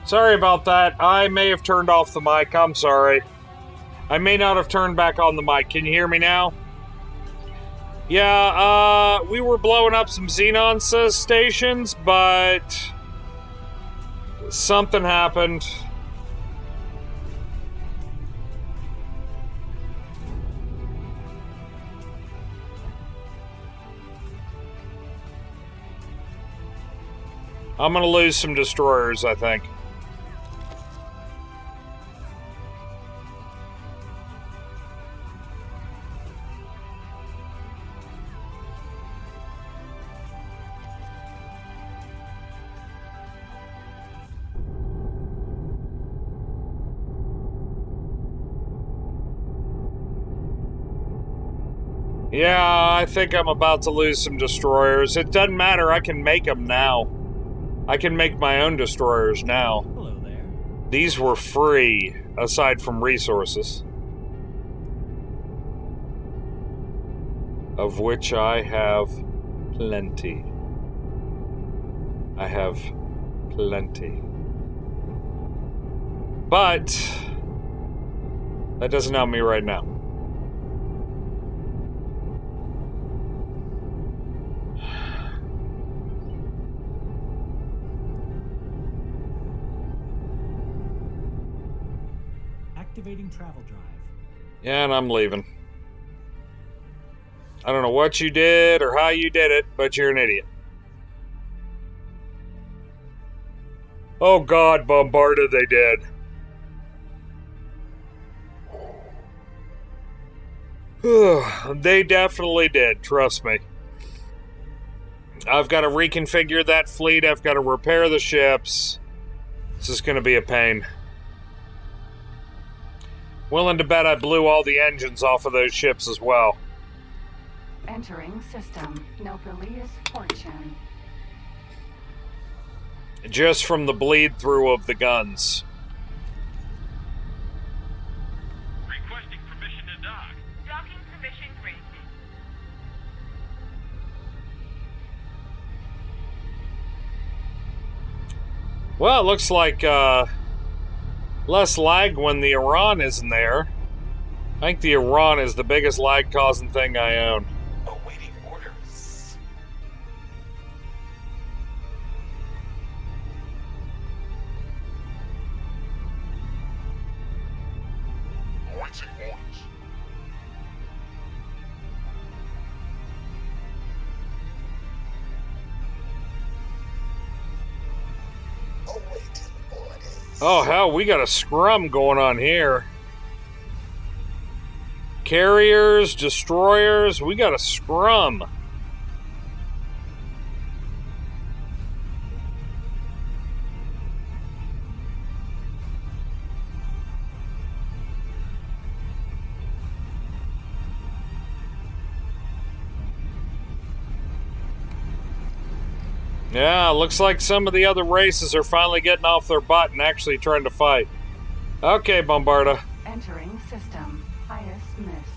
Sorry about that. I may have turned off the mic. I'm sorry. I may not have turned back on the mic. Can you hear me now? Yeah, we were blowing up some Xenon stations, but something happened. I'm gonna lose some destroyers, I think. Yeah, I think I'm about to lose some destroyers. It doesn't matter, I can make them now. I can make my own destroyers now. Hello there. These were free, aside from resources. Of which I have plenty. I have plenty. But that doesn't help me right now. Activating travel drive. Yeah, and I'm leaving. I don't know what you did or how you did it, but you're an idiot. Oh God, Bombarda, they did. They definitely did, trust me. I've got to reconfigure that fleet, I've got to repair the ships. This is going to be a pain. Willing to bet I blew all the engines off of those ships as well. Entering system. Nobelius Fortune. Just from the bleed through of the guns. Requesting permission to dock. Docking permission granted. Well, it looks like less lag when the Iran isn't there. I think the Iran is the biggest lag-causing thing I own. Awaiting orders. Awaiting orders. Awaiting orders. Oh, hell, we got a scrum going on here. Carriers, destroyers, we got a scrum. Yeah, looks like some of the other races are finally getting off their butt and actually trying to fight. Okay, Bombarda. Entering system. Iris mists.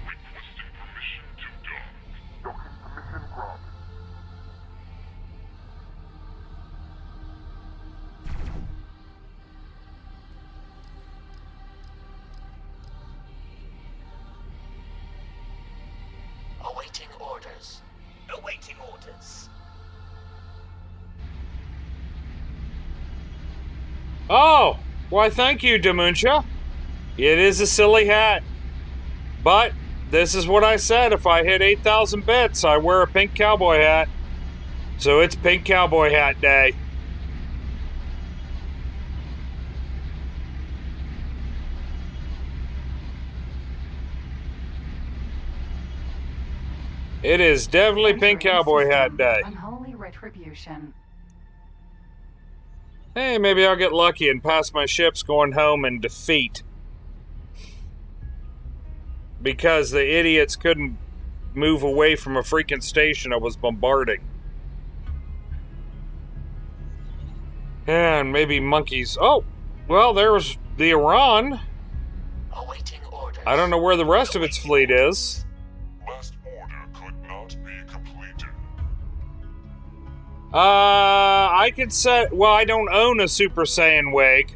Requesting permission to dock. Docking permission granted. Awaiting orders. Awaiting orders. Oh, why thank you, Demuncha. It is a silly hat. But this is what I said. If I hit 8,000 bits, I wear a pink cowboy hat. So it's pink cowboy hat day. It is definitely pink Entering cowboy system. hat day. Unholy retribution. Hey, maybe I'll get lucky and pass my ships going home in defeat. Because the idiots couldn't move away from a freaking station I was bombarding. And maybe monkeys. Oh, well, there was the Iran. Awaiting orders. I don't know where the rest of its fleet is. Last order could not be completed. I could set... Well, I don't own a Super Saiyan wig.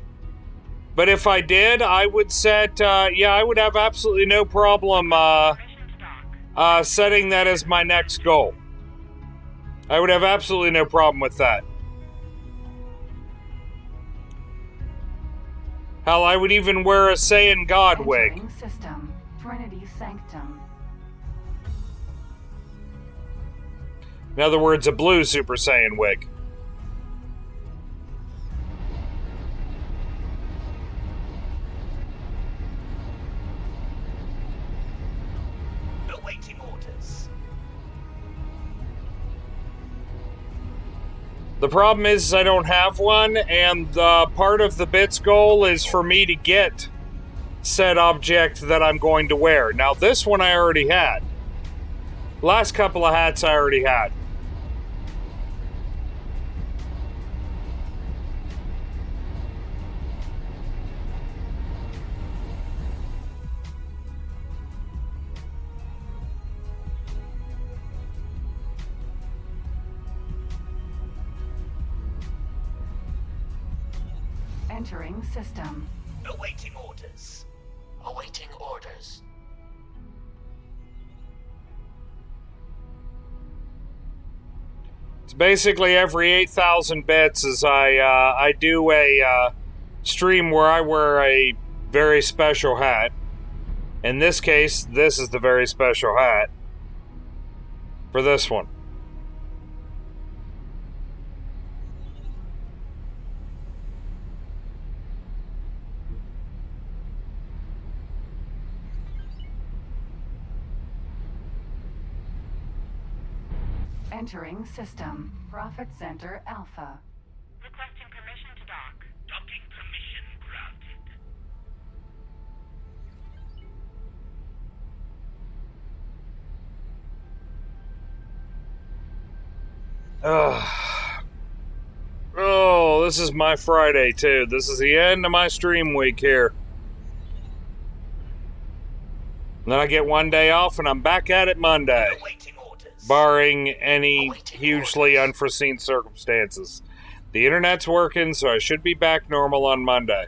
But if I did, I would set... yeah, I would have absolutely no problem Permission to dock. setting that as my next goal. I would have absolutely no problem with that. Hell, I would even wear a Saiyan God wig. Entering system. Trinity Sanctum. In other words, a blue Super Saiyan wig. Awaiting orders. The problem is I don't have one, and part of the bits goal is for me to get said object that I'm going to wear. Now, this one I already had. Last couple of hats I already had. Entering system. Awaiting orders. Awaiting orders. It's basically every 8,000 bits as I do a stream where I wear a very special hat. In this case, this is the very special hat for this one. Entering system. Profit Center Alpha. Requesting permission to dock. Docking permission granted. Ugh. Oh, this is my Friday too. This is the end of my stream week here. And then I get one day off and I'm back at it Monday. Awaiting orders. Barring any hugely unforeseen circumstances. The internet's working, so I should be back normal on Monday.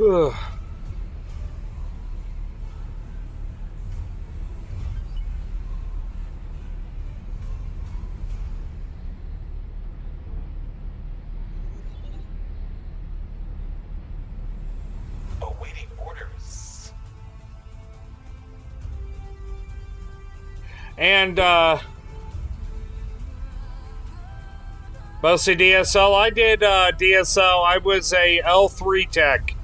Ugh. Awaiting orders. And, mostly DSL. I did, DSL. I was a L3 tech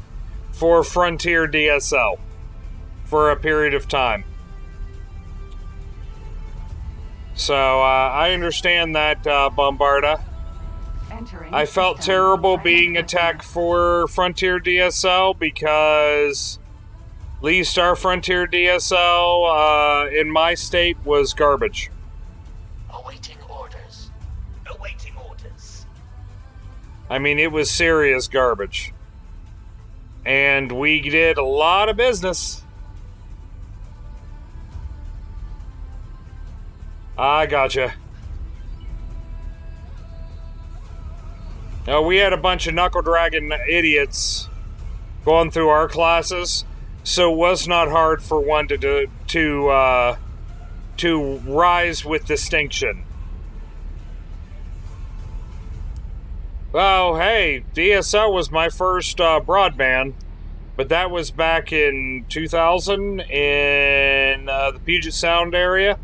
for Frontier DSL for a period of time. So, I understand that, Bombarda. Entering I felt system. terrible Silent being business. attacked for Frontier DSL because Lee Star Frontier DSL in my state was garbage. Awaiting orders. Awaiting orders. I mean, it was serious garbage. And we did a lot of business. I gotcha. We had a bunch of Knuckle Dragon idiots going through our classes, so it was not hard for one to rise with distinction. Well, hey, DSL was my first broadband, but that was back in 2000 in the Puget Sound area.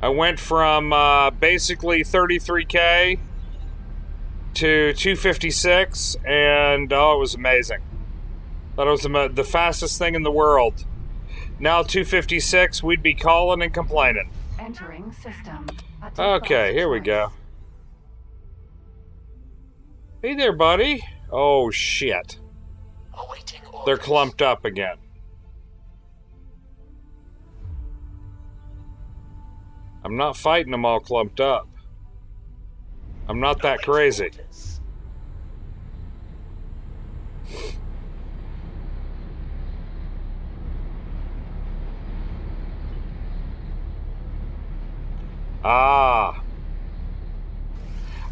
I went from basically 33K to 256, and oh, it was amazing. Thought it was the fastest thing in the world. Now 256, we'd be calling and complaining. Entering system. Okay, here we go. Hey there, buddy. Oh, shit. Awaiting orders. They're clumped up again. I'm not fighting them all clumped up. I'm not that Awaiting crazy. orders. Ah.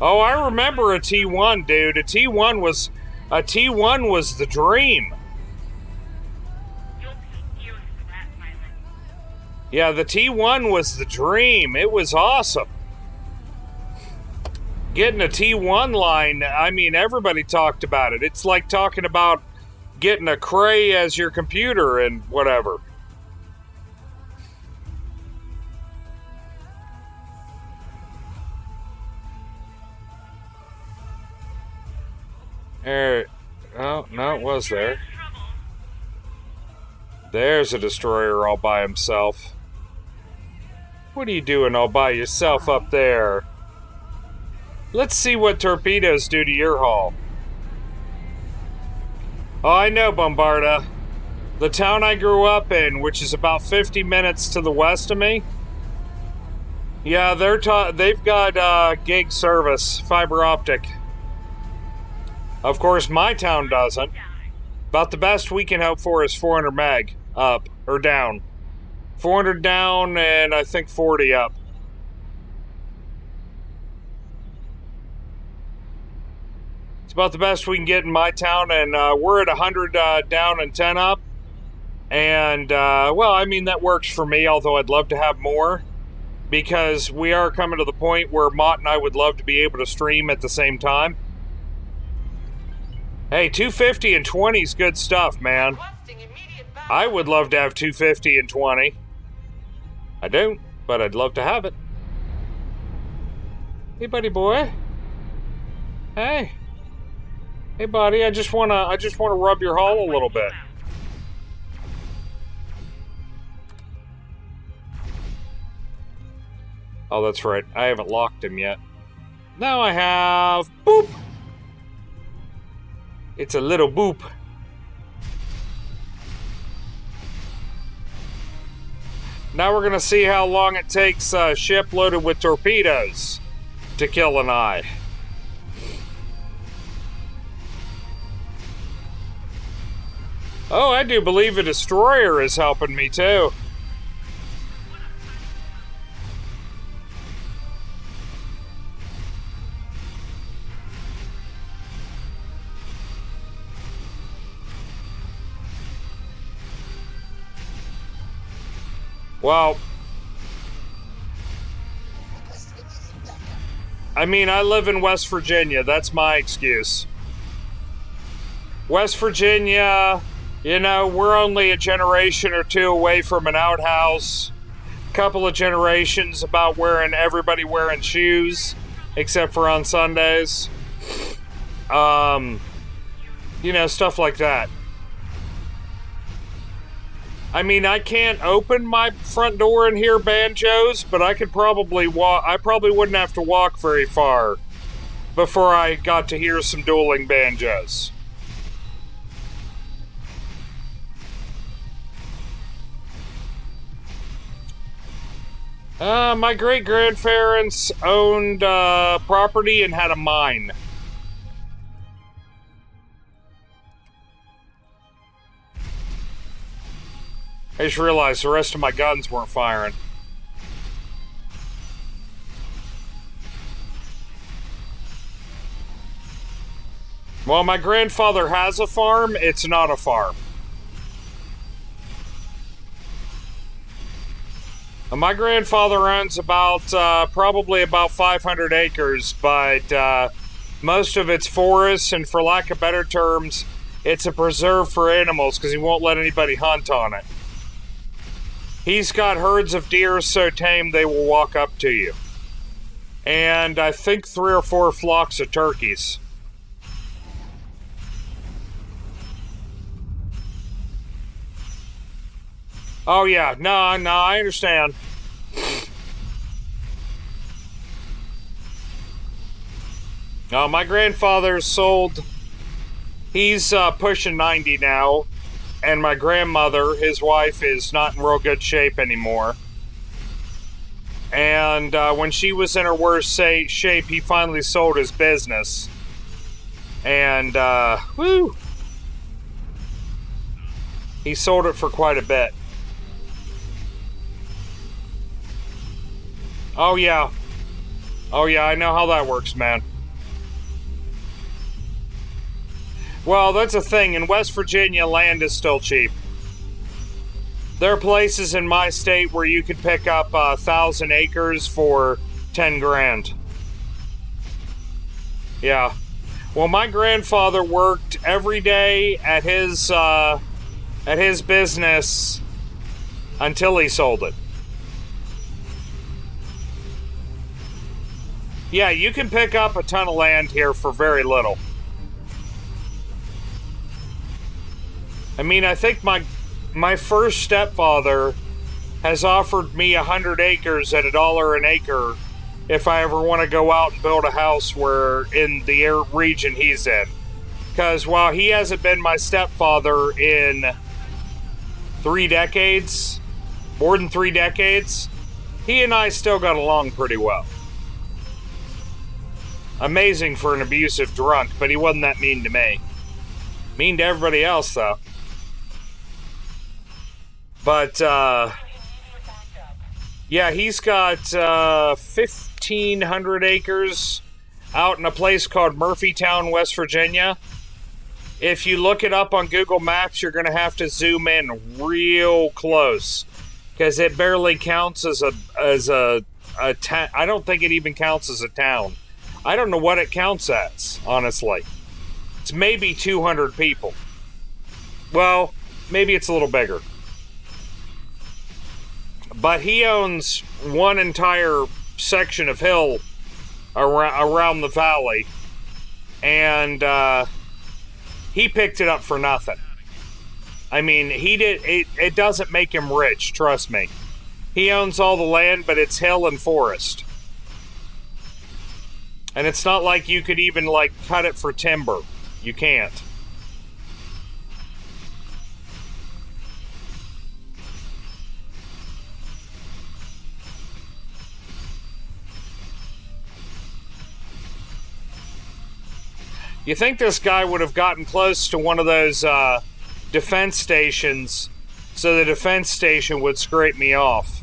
Oh, I remember a T1, dude. A T1 was the dream. You'll be used for that, pilot. Yeah, the T1 was the dream. It was awesome. Getting a T1 line, I mean, everybody talked about it. It's like talking about getting a Cray as your computer and whatever. There. Oh, no, it was there. Trouble. There's a destroyer all by himself. What are you doing all by yourself up there? Let's see what torpedoes do to your hull. Oh, I know, Bombarda. The town I grew up in, which is about 50 minutes to the west of me. Yeah, they've got gig service, fiber optic. Of course, my town doesn't. About the best we can hope for is 400 meg up or down. 400 down and I think 40 up. It's about the best we can get in my town, and we're at 100 down and 10 up. And, well, I mean, that works for me, although I'd love to have more. Because we are coming to the point where Mott and I would love to be able to stream at the same time. Hey, 250 and 20 is good stuff, man. Requesting immediate backup. I would love to have 250 and 20. I don't, but I'd love to have it. Hey, buddy boy. Hey. Hey, buddy. I just wanna rub your hull a little bit. Oh, that's right. I haven't locked him yet. Now I have. Boop. It's a little boop. Now we're gonna see how long it takes a ship loaded with torpedoes to kill an eye. Oh, I do believe a destroyer is helping me too. Well, I mean, I live in West Virginia. That's my excuse. West Virginia, you know, we're only a generation or two away from an outhouse. Couple of generations about everybody wearing shoes, except for on Sundays. You know, stuff like that. I mean, I can't open my front door and hear banjos, but I could probably walk. I probably wouldn't have to walk very far before I got to hear some dueling banjos. My great-grandparents owned property and had a mine. I just realized the rest of my guns weren't firing. Well, my grandfather has a farm. It's not a farm. My grandfather owns probably about 500 acres, but most of it's forests, and for lack of better terms, it's a preserve for animals because he won't let anybody hunt on it. He's got herds of deer so tame they will walk up to you. And I think 3 or 4 flocks of turkeys. Oh yeah, no, I understand. My grandfather sold, he's pushing 90 now, and my grandmother, his wife, is not in real good shape anymore. And when she was in her worst shape, he finally sold his business. And, woo! He sold it for quite a bit. Oh, yeah. Oh, yeah, I know how that works, man. Well, that's the thing. In West Virginia, land is still cheap. There are places in my state where you could pick up 1,000 acres for 10 grand. Yeah. Well, my grandfather worked every day at his business until he sold it. Yeah, you can pick up a ton of land here for very little. I mean, I think my first stepfather has offered me 100 acres at $1 an acre if I ever want to go out and build a house where in the region he's in. Because while he hasn't been my stepfather in 3 decades, more than 3 decades, he and I still got along pretty well. Amazing for an abusive drunk, but he wasn't that mean to me. Mean to everybody else, though. But, yeah, he's got 1,500 acres out in a place called Murphytown, West Virginia. If you look it up on Google Maps, you're going to have to zoom in real close because it barely counts as a town. I don't think it even counts as a town. I don't know what it counts as, honestly. It's maybe 200 people. Well, maybe it's a little bigger. But he owns one entire section of hill around the valley, and he picked it up for nothing. I mean, it doesn't make him rich, trust me. He owns all the land, but it's hill and forest. And it's not like you could even, like, cut it for timber. You can't. You think this guy would have gotten close to one of those defense stations so the defense station would scrape me off?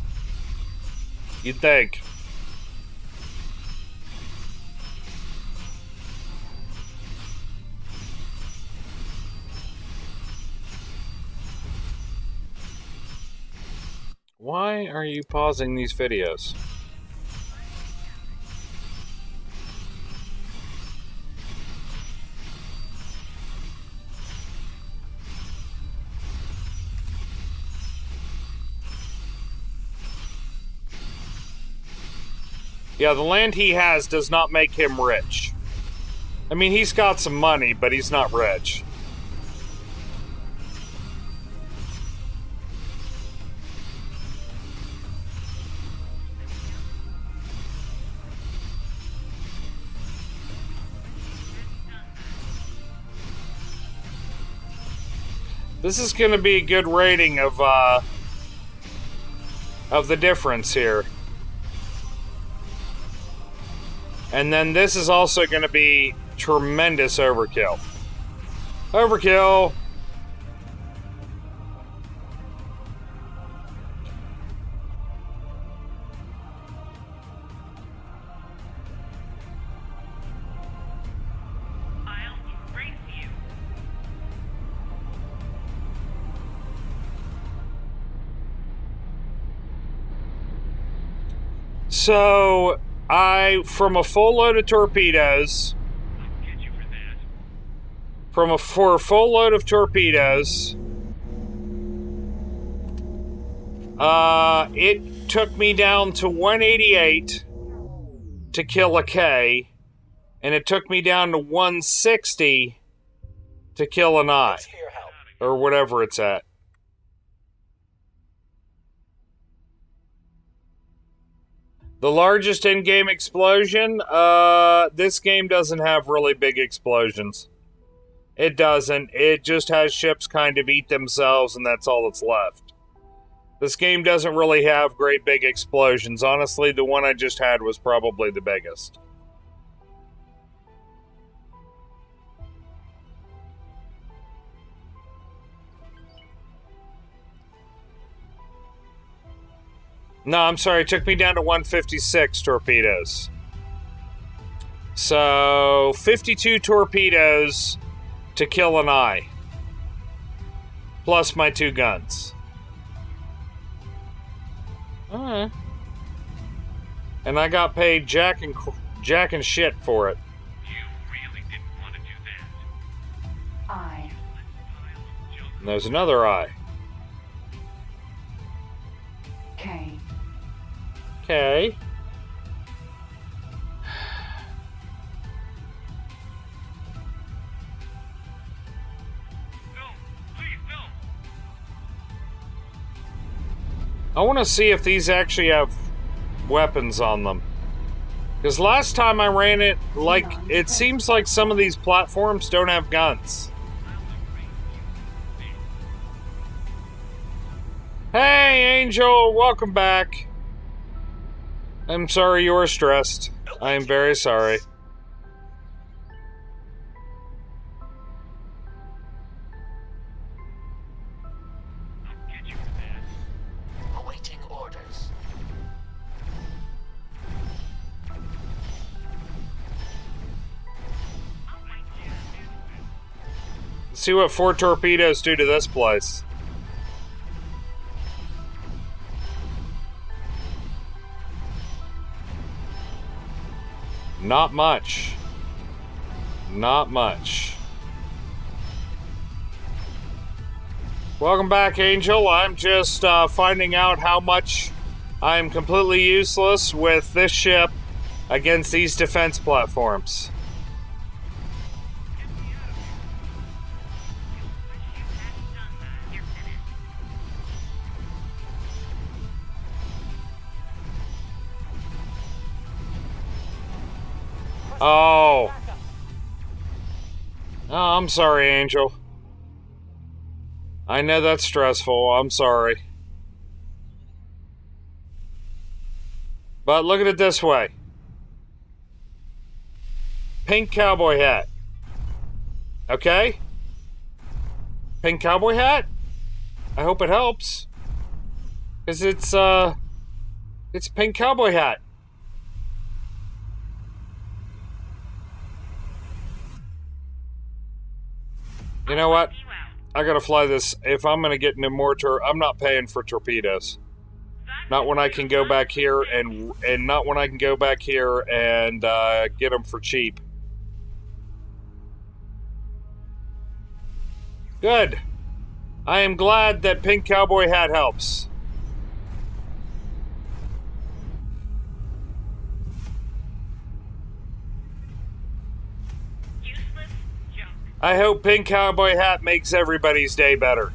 You'd think. Why are you pausing these videos? Yeah, the land he has does not make him rich. I mean, he's got some money, but he's not rich. This is going to be a good rating of the difference here. And then this is also going to be tremendous overkill. Overkill! I'll embrace you. So, from a full load of torpedoes, I'll get you for that. for a full load of torpedoes, it took me down to 188 to kill a K, and it took me down to 160 to kill an I, Thanks for your help. or whatever it's at. The largest in-game explosion? This game doesn't have really big explosions. It doesn't. It just has ships kind of eat themselves, and that's all that's left. This game doesn't really have great big explosions. Honestly, the one I just had was probably the biggest. No, I'm sorry. It took me down to 156 torpedoes. So, 52 torpedoes to kill an eye. Plus my 2 guns. Alright. And I got paid jack and shit for it. You really didn't want to do that. I. And there's another eye. K. Okay. No, please, no. I want to see if these actually have weapons on them. Because last time I ran it, like, it seems like some of these platforms don't have guns. Hey, Angel, welcome back. I'm sorry you were stressed. I am very sorry. I'll get you for that. Awaiting orders. Let's see what 4 torpedoes do to this place. Not much. Not much. Welcome back, Angel. I'm just finding out how much I'm completely useless with this ship against these defense platforms. Oh. Oh, I'm sorry, Angel. I know that's stressful. I'm sorry. But look at it this way. Pink cowboy hat. Okay? Pink cowboy hat? I hope it helps. 'Cause it's a pink cowboy hat. You know what? I gotta fly this. If I'm gonna get into more I'm not paying for torpedoes. Not when I can go back here and not when I can go back here and get them for cheap. Good. I am glad that pink cowboy hat helps. I hope pink cowboy hat makes everybody's day better.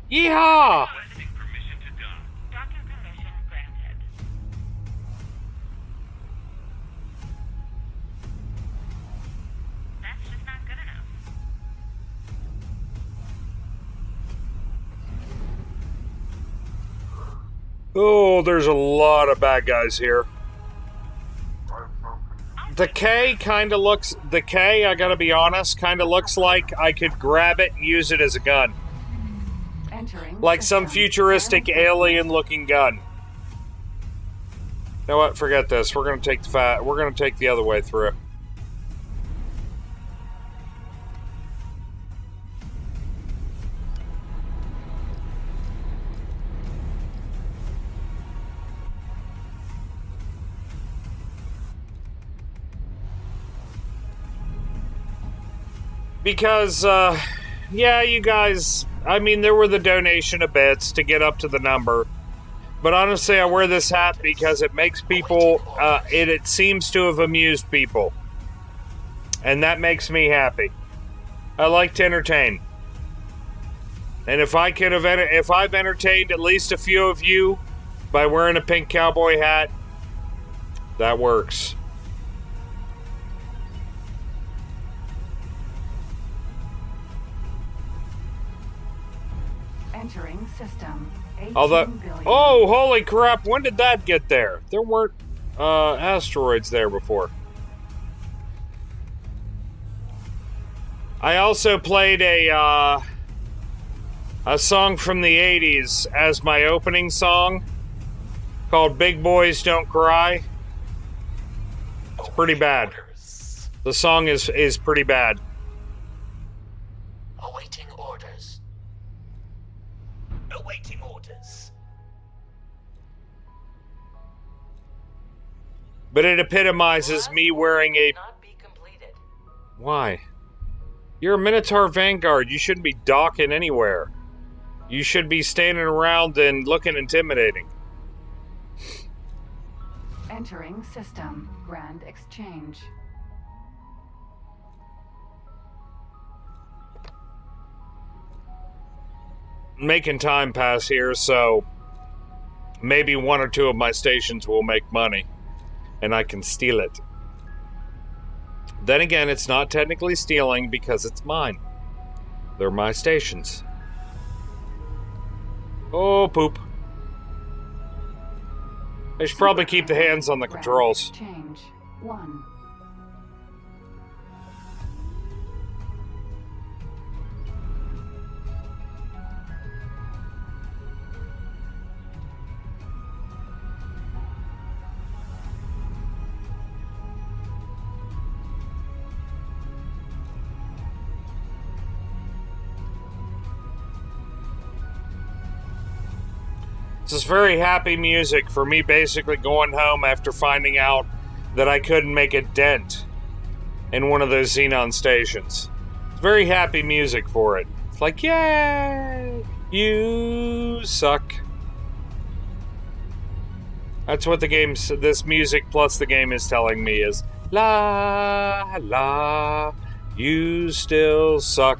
Yeehaw! Requesting permission to dock. Docking permission granted. That's just not good enough. Oh, there's a lot of bad guys here. The K kind of looks... The K, I gotta be honest, kind of looks like I could grab it and use it as a gun. Entering Like some system. futuristic alien-looking gun. You know what? Forget this. We're gonna take we're gonna take the other way through. Because, yeah, you guys, I mean, there were the donation of bits to get up to the number. But honestly, I wear this hat because it makes people, it seems to have amused people. And that makes me happy. I like to entertain. And if I could have, if I've entertained at least a few of you by wearing a pink cowboy hat, That works. Entering system. 18 Although, billion. oh, holy crap! When did that get there? There weren't asteroids there before. I also played a song from the '80s as my opening song, called "Big Boys Don't Cry." It's pretty bad. The song is pretty bad. Awaiting orders. Awaiting orders. But it epitomizes me wearing a... Not be completed. Why? You're a Minotaur Vanguard. You shouldn't be docking anywhere. You should be standing around and looking intimidating. Entering system. Grand exchange. Making time pass here, so maybe one or two of my stations will make money, and I can steal it. Then again, it's not technically stealing because it's mine. They're my stations. Oh, poop. I should probably keep the hands on the Grand controls. Exchange 1. This is very happy music for me basically going home after finding out that I couldn't make a dent in one of those Xenon stations. It's very happy music for it. It's like, yay! You suck. That's what the game, this music plus the game is telling me is, la la, you still suck.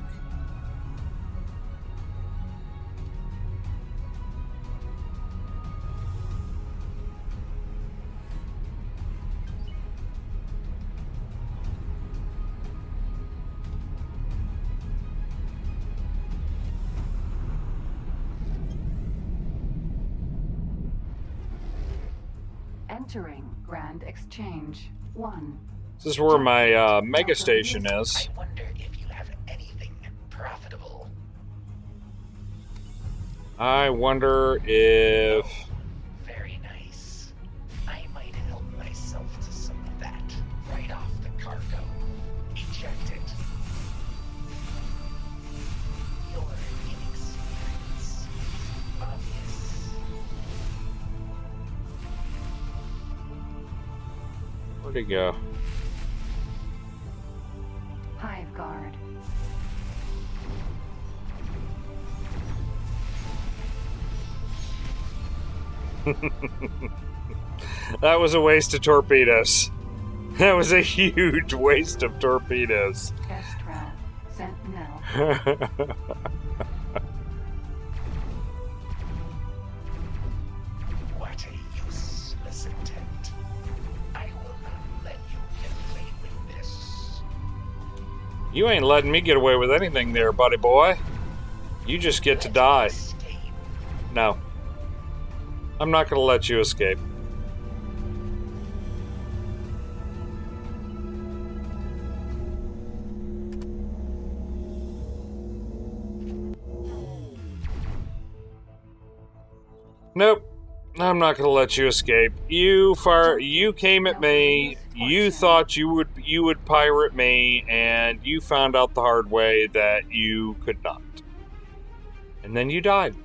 Entering Grand Exchange 1. This is where my mega station is. I wonder if you have anything profitable. I wonder if... Very nice. I might help myself to some of that right off the cargo. Eject it. Your inexperience. Obvious. Where'd he go? Hive Guard. That was a waste of torpedoes. That was a huge waste of torpedoes. Kestrel. Sentinel. What a useless intent. I will not let you get away with this. You ain't letting me get away with anything there, buddy boy. You just get to die. Escape. No. I'm not gonna let you escape. Nope. I'm not gonna let you escape. You came at me, you thought you would pirate me, and you found out the hard way that you could not. And then you died.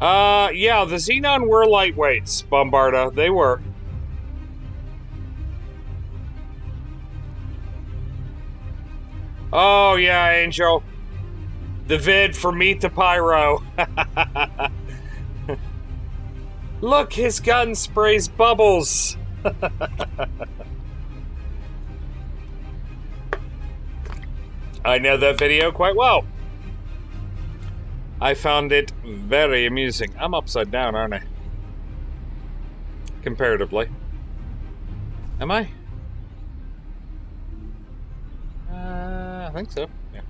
Yeah, the Xenon were lightweights, Bombarda. They were. Oh, yeah, Angel. The vid for Meet the Pyro. Look, his gun sprays bubbles. I know that video quite well. I found it very amusing. I'm upside down, aren't I? comparatively. Am I? I think so. Yeah.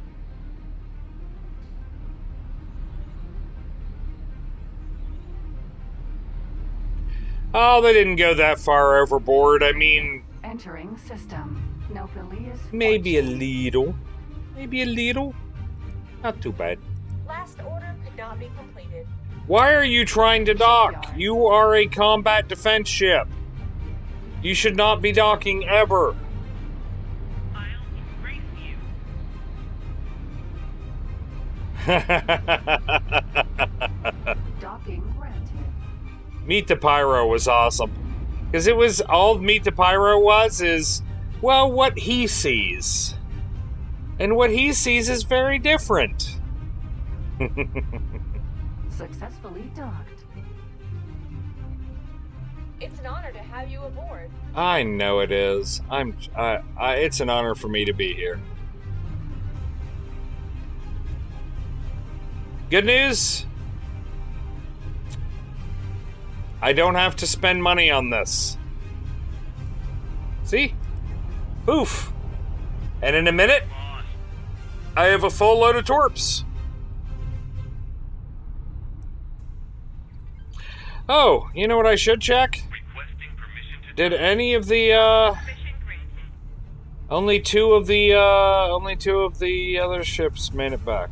Oh, they didn't go that far overboard. I mean, Entering system. Nopalius. maybe a little. Maybe a little. Not too bad. Last order could not be completed. Why are you trying to dock? You are a combat defense ship. You should not be docking ever. I'll embrace you. Docking granted. Meet the Pyro was awesome. Because it was all Meet the Pyro was is, well, what he sees. And what he sees is very different. Successfully docked. It's an honor to have you aboard. I know it is. It's an honor for me to be here. Good news? I don't have to spend money on this. See? Poof. And in a minute, I have a full load of torps. Oh, you know what I should check? Requesting permission to Did any of the, Mission granted. only two of the other ships made it back?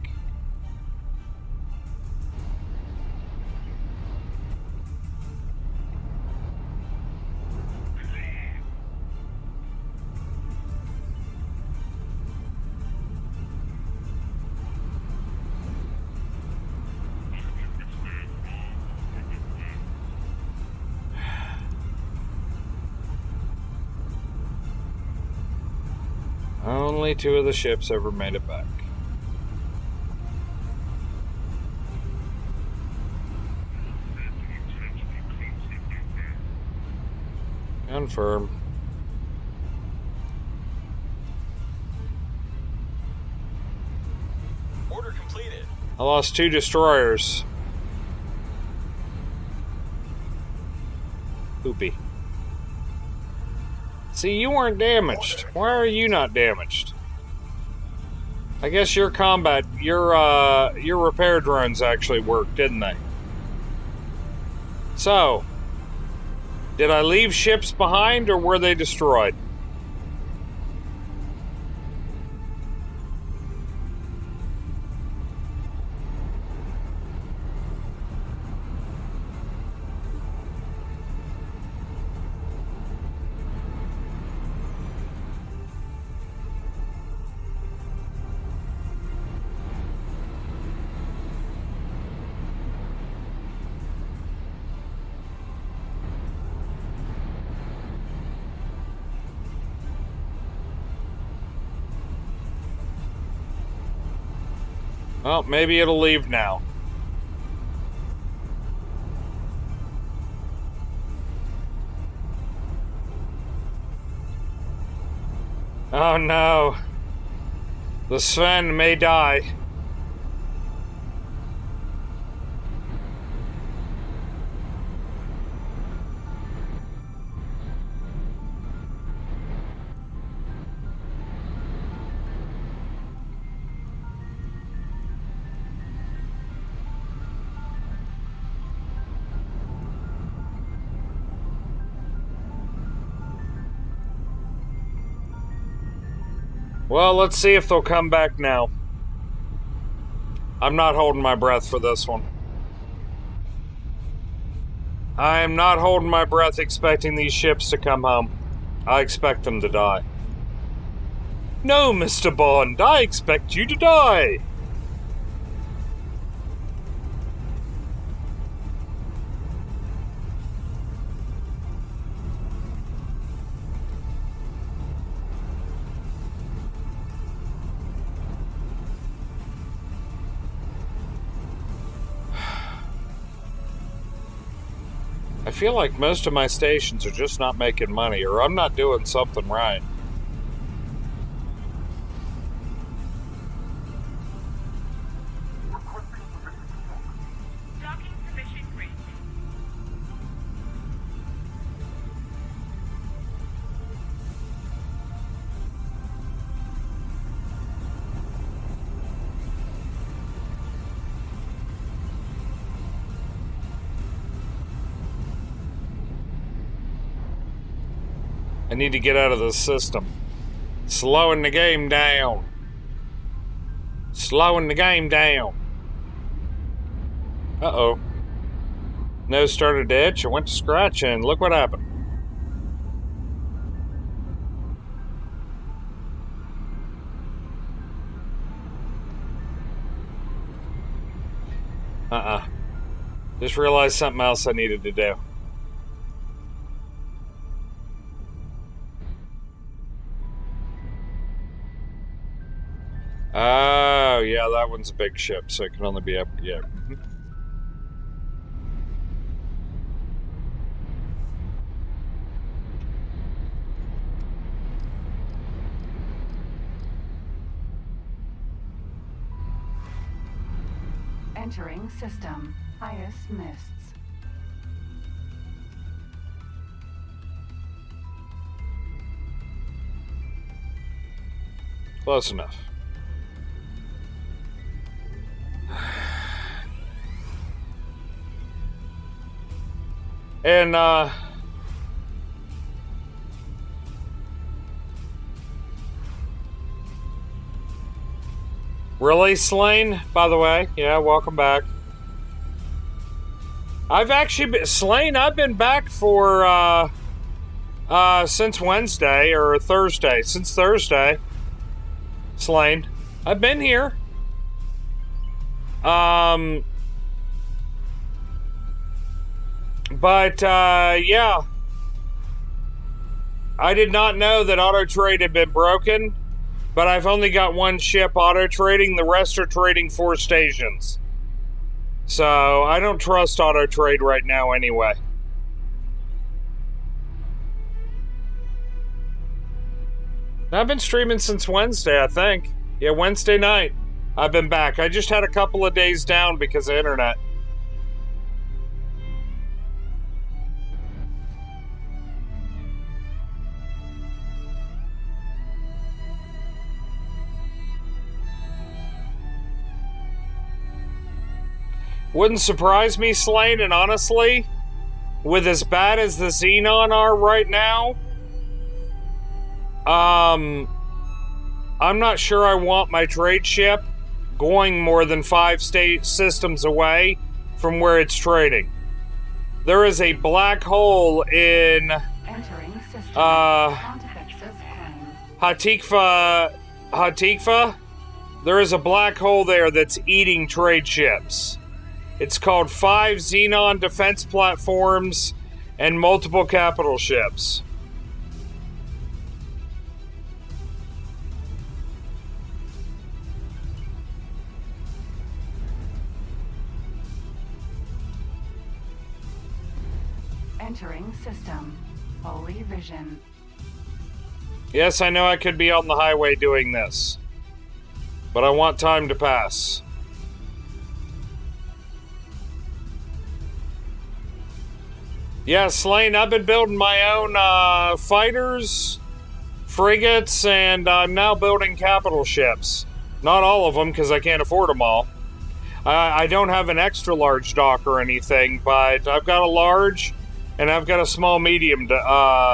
Only two of the ships ever made it back. Confirm. Order completed. I lost 2 destroyers. Poopy. See, you weren't damaged. Why are you not damaged? I guess your repair drones actually worked, didn't they? So, did I leave ships behind or were they destroyed? Well, maybe it'll leave now. Oh no. The Sven may die. Well, let's see if they'll come back now. I'm not holding my breath for this one. I am not holding my breath expecting these ships to come home. I expect them to die. No, Mr. Bond, I expect you to die. I feel like most of my stations are just not making money, or I'm not doing something right. Docking permission granted. I need to get out of the system. Slowing the game down. Slowing the game down. Uh-oh. Nose started to itch. I went to scratch and look what happened. Just realized something else I needed to do. Oh, yeah, that one's a big ship, so it can only be up, yeah. Entering system. Highest mists. Close enough. And, really, Slain? By the way, yeah, welcome back. I've actually been, Slain, I've been back for, since Wednesday, or Thursday. Since Thursday. Slain. I've been here. But, yeah. I did not know that auto trade had been broken, but I've only got one ship auto trading. The rest are trading 4 stations. So, I don't trust auto trade right now anyway. I've been streaming since Wednesday, I think. Yeah, Wednesday night. I've been back. I just had a couple of days down because of internet. Wouldn't surprise me, Slain, and honestly, with as bad as the Xenon are right now, I'm not sure I want my trade ship going more than 5 state systems away from where it's trading. There is a black hole in Entering system. Pontifex's claim. Hatikva. There is a black hole there that's eating trade ships. It's called 5 Xenon defense platforms and multiple capital ships. Entering system. Holy vision. Yes, I know I could be on the highway doing this, but I want time to pass. Yeah, Slain, I've been building my own fighters, frigates, and I'm now building capital ships. Not all of them, because I can't afford them all. I don't have an extra large dock or anything, but I've got a large, and I've got a small medium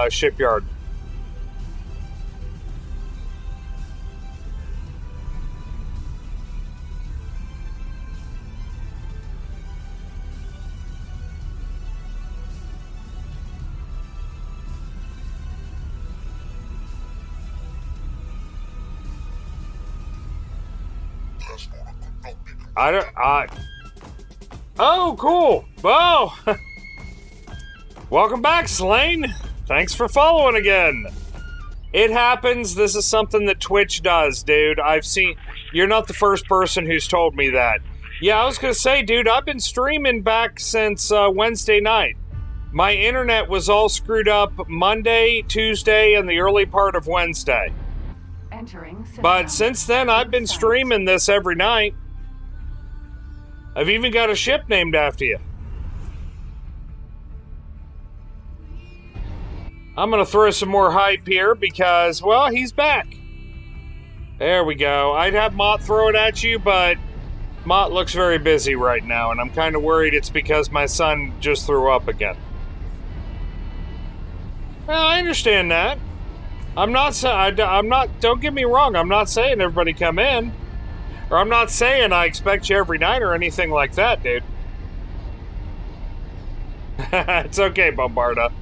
shipyard. Oh, cool. Oh, welcome back, Slain. Thanks for following again. It happens. This is something that Twitch does, dude. You're not the first person who's told me that. Yeah, I was gonna say, dude, I've been streaming back since Wednesday night. My internet was all screwed up Monday, Tuesday, and the early part of Wednesday. Entering system. But since then, I've been streaming this every night. I've even got a ship named after you. I'm going to throw some more hype here because, well, he's back. There we go. I'd have Mott throw it at you, but Mott looks very busy right now, and I'm kind of worried it's because my son just threw up again. Well, I understand that. I'm not don't get me wrong, I'm not saying everybody come in. Or I'm not saying I expect you every night or anything like that, dude. It's okay, Bombarda.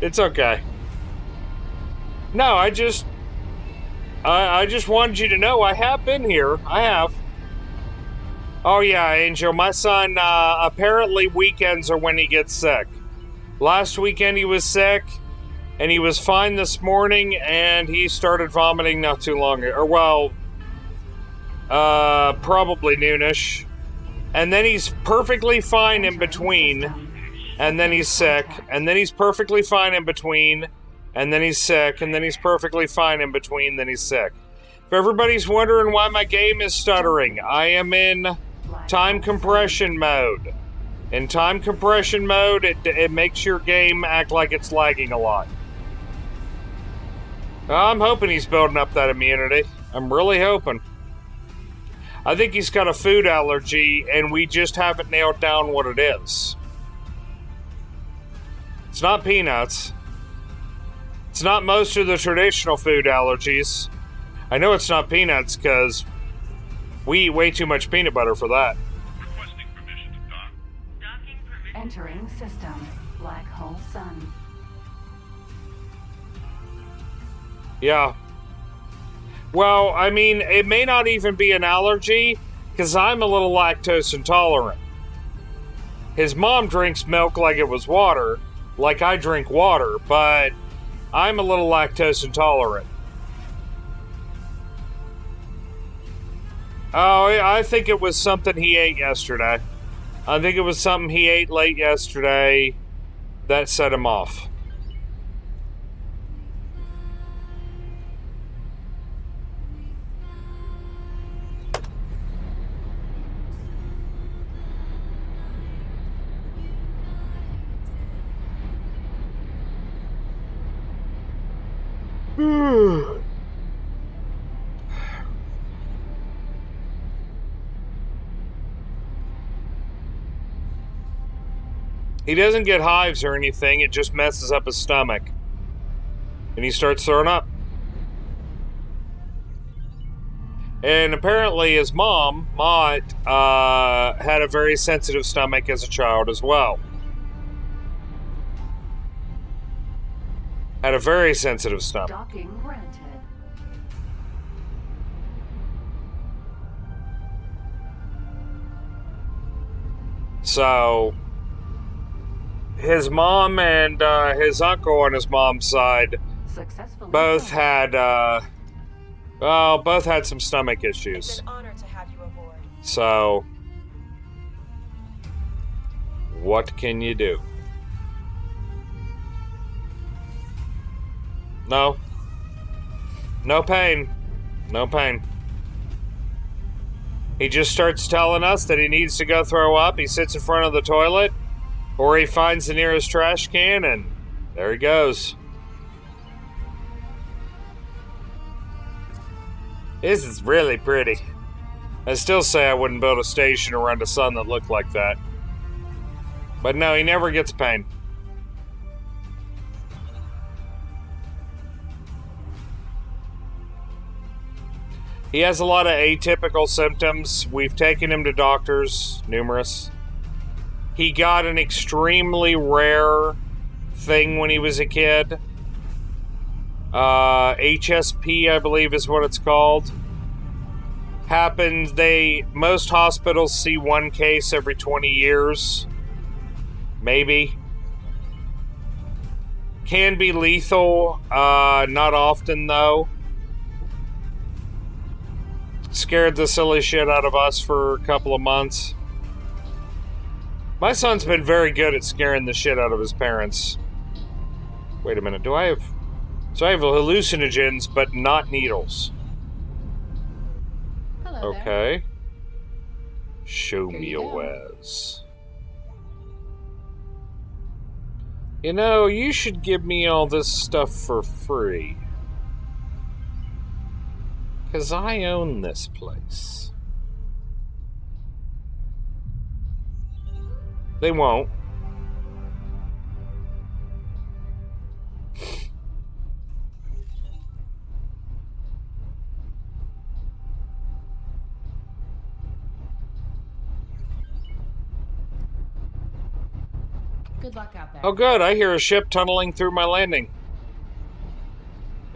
It's okay. No, I just wanted you to know I have been here. I have. Oh yeah, Angel, my son, apparently weekends are when he gets sick. Last weekend he was sick, and he was fine this morning, and he started vomiting not too long ago. Or, well, probably noonish. And then he's perfectly fine in between, and then he's sick, and then he's perfectly fine in between, and then he's sick, and then he's perfectly fine in between, then he's sick. If everybody's wondering why my game is stuttering, I am in time compression mode. In time compression mode, it makes your game act like it's lagging a lot. I'm hoping he's building up that immunity. I'm really hoping. I think he's got a food allergy, and we just haven't nailed down what it is. It's not peanuts. It's not most of the traditional food allergies. I know it's not peanuts, because we eat way too much peanut butter for that. Requesting permission to dock. Docking permission. Entering system. Black hole sun. Yeah. Well, I mean, it may not even be an allergy, because I'm a little lactose intolerant. His mom drinks milk like it was water, like I drink water, but I'm a little lactose intolerant. Oh, I think it was something he ate yesterday. I think it was something he ate late yesterday that set him off. He doesn't get hives or anything, it just messes up his stomach. And he starts throwing up. And apparently his mom, Mott, had a very sensitive stomach as a child as well. Had a very sensitive stomach. Docking granted. So his mom and his uncle on his mom's side Successfully both done. had both had some stomach It's issues. an honor to have you aboard. So what can you do? No. No pain. No pain. He just starts telling us that he needs to go throw up. He sits in front of the toilet, or he finds the nearest trash can, and there he goes. This is really pretty. I still say I wouldn't build a station around a sun that looked like that. But no, he never gets pain. He has a lot of atypical symptoms. We've taken him to doctors, numerous. He got an extremely rare thing when he was a kid. HSP, I believe is what it's called. Happens, most hospitals see one case every 20 years. Maybe. Can be lethal, not often though. Scared the silly shit out of us for a couple of months. My son's been very good at scaring the shit out of his parents. Wait a minute, so I have hallucinogens, but not needles. Hello there. Okay. Show Here me you your go. wares. You know, you should give me all this stuff for free. 'Cause I own this place. They won't. Good luck out there. Oh, good. I hear a ship tunneling through my landing.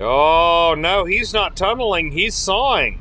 Oh, no, he's not tunneling. He's sawing.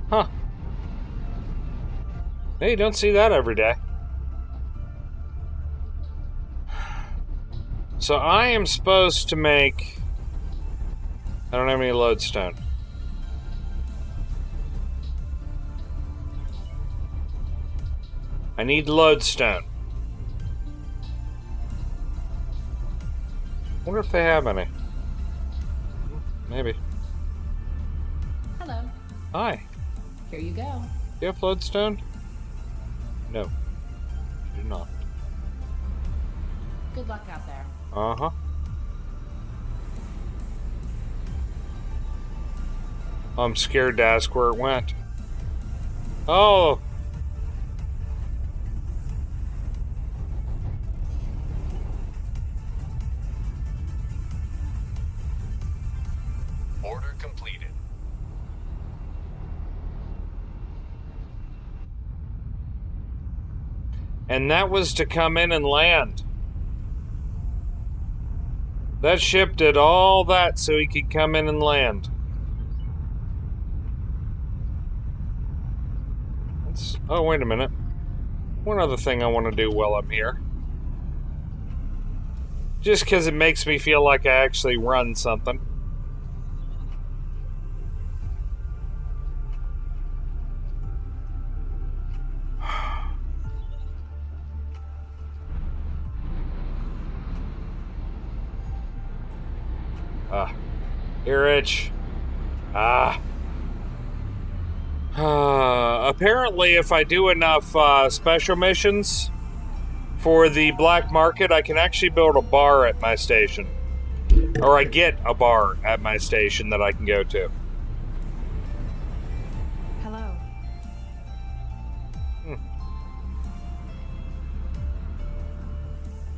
Huh. Hey, you don't see that every day. So I am supposed to make... I don't have any lodestone. I need lodestone. Wonder if they have any. Maybe. Hello. Hi. Here you go. Do you have lodestone? No. You do not. Good luck out there. Uh-huh. I'm scared to ask where it went. Oh! Order completed. And that was to come in and land. That ship did all that so he could come in and land. Oh, wait a minute. One other thing I want to do while I'm here. Just because it makes me feel like I actually run something. Ear itch. Apparently, if I do enough special missions for the black market, I can actually build a bar at my station. Or I get a bar at my station that I can go to. Hello.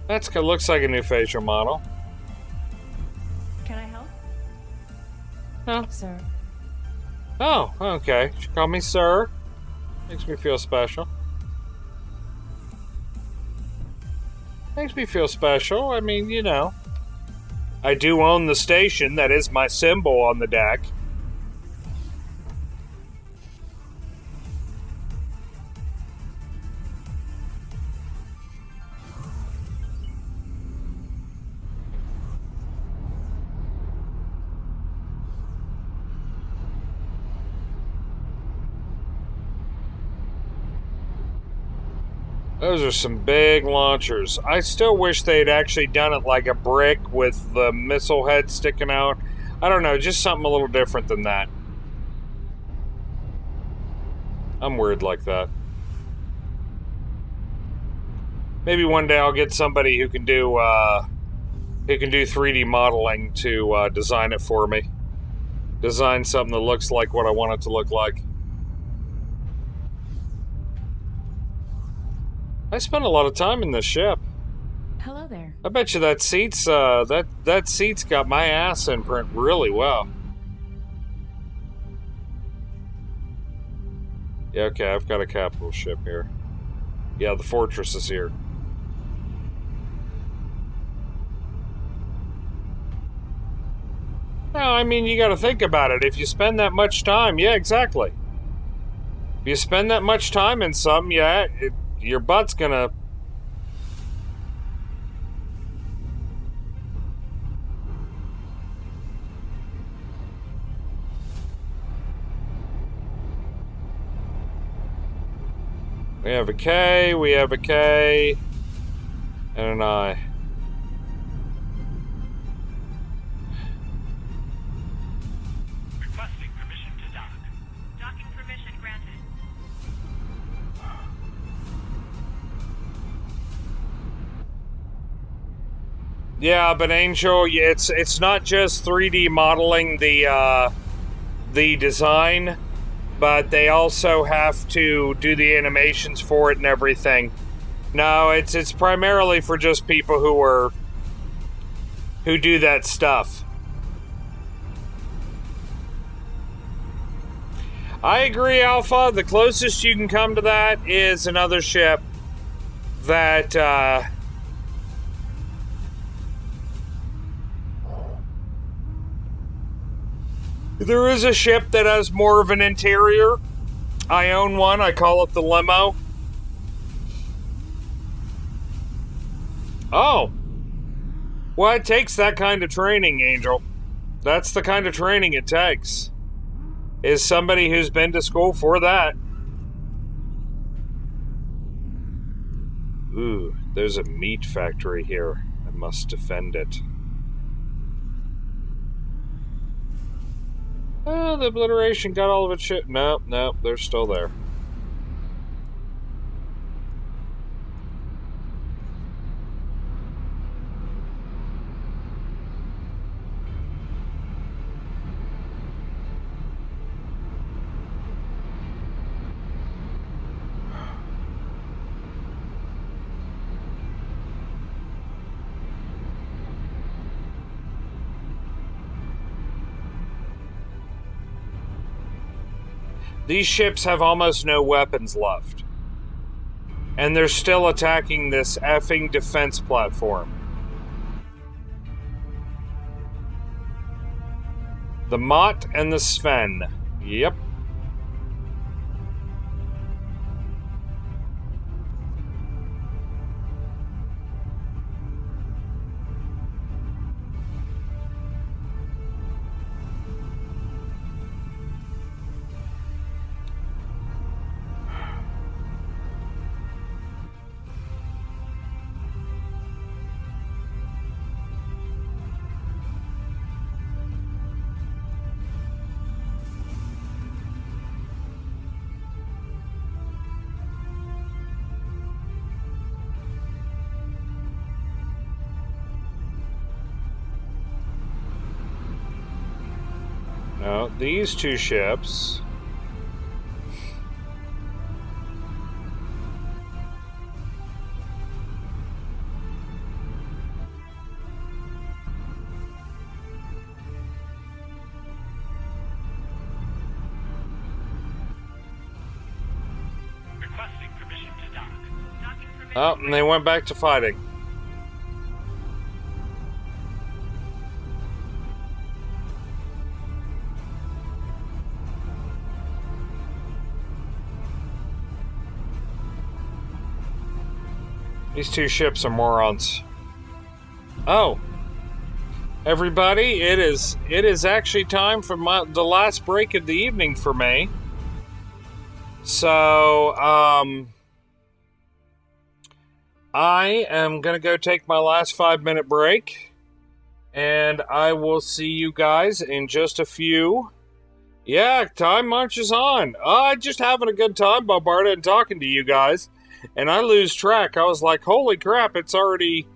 That's good. Looks like a new facial model. Can I help? Oh. Sir. Oh, okay. She called me sir. Makes me feel special. Makes me feel special. I mean, you know. I do own the station. That is my symbol on the deck. Those are some big launchers. I still wish they'd actually done it like a brick with the missile head sticking out. I don't know, just something a little different than that. I'm weird like that. Maybe one day I'll get somebody who can do 3D modeling to design it for me. Design something that looks like what I want it to look like. I spent a lot of time in this ship. Hello there. I bet you that seat's that seat's got my ass imprint really well. Yeah, okay, I've got a capital ship here. Yeah, the fortress is here. No, I mean, you got to think about it. If you spend that much time, yeah, exactly. If you spend that much time in something, yeah, your butt's gonna... We have a K, we have a K, and an I. Requesting permission to dock. Docking permission granted. Yeah, but Angel, it's not just 3D modeling the design, but they also have to do the animations for it and everything. No, it's primarily for just people who do that stuff. I agree, Alpha. The closest you can come to that is another ship that there is a ship that has more of an interior. I own one. I call it the limo. Oh. Well, it takes that kind of training, Angel. That's the kind of training it takes. Is somebody who's been to school for that. Ooh, there's a meat factory here. I must defend it. Oh, the obliteration got all of its shit. No, they're still there. These ships have almost no weapons left. And they're still attacking this effing defense platform. The Mott and the Sven. Yep. No, these two ships. Requesting permission to dock. Docking permission. Oh, and they went back to fighting. These two ships are morons. Oh. Everybody, it is actually time for the last break of the evening for me. So, I am going to go take my last 5-minute break. And I will see you guys in just a few. Yeah, time marches on. Just having a good time, Bobarda, and talking to you guys. And I lose track. I was like, holy crap, it's already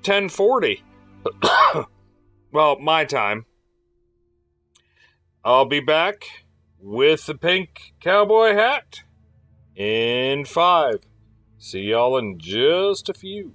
10:40. Well, my time. I'll be back with the pink cowboy hat in 5. See y'all in just a few.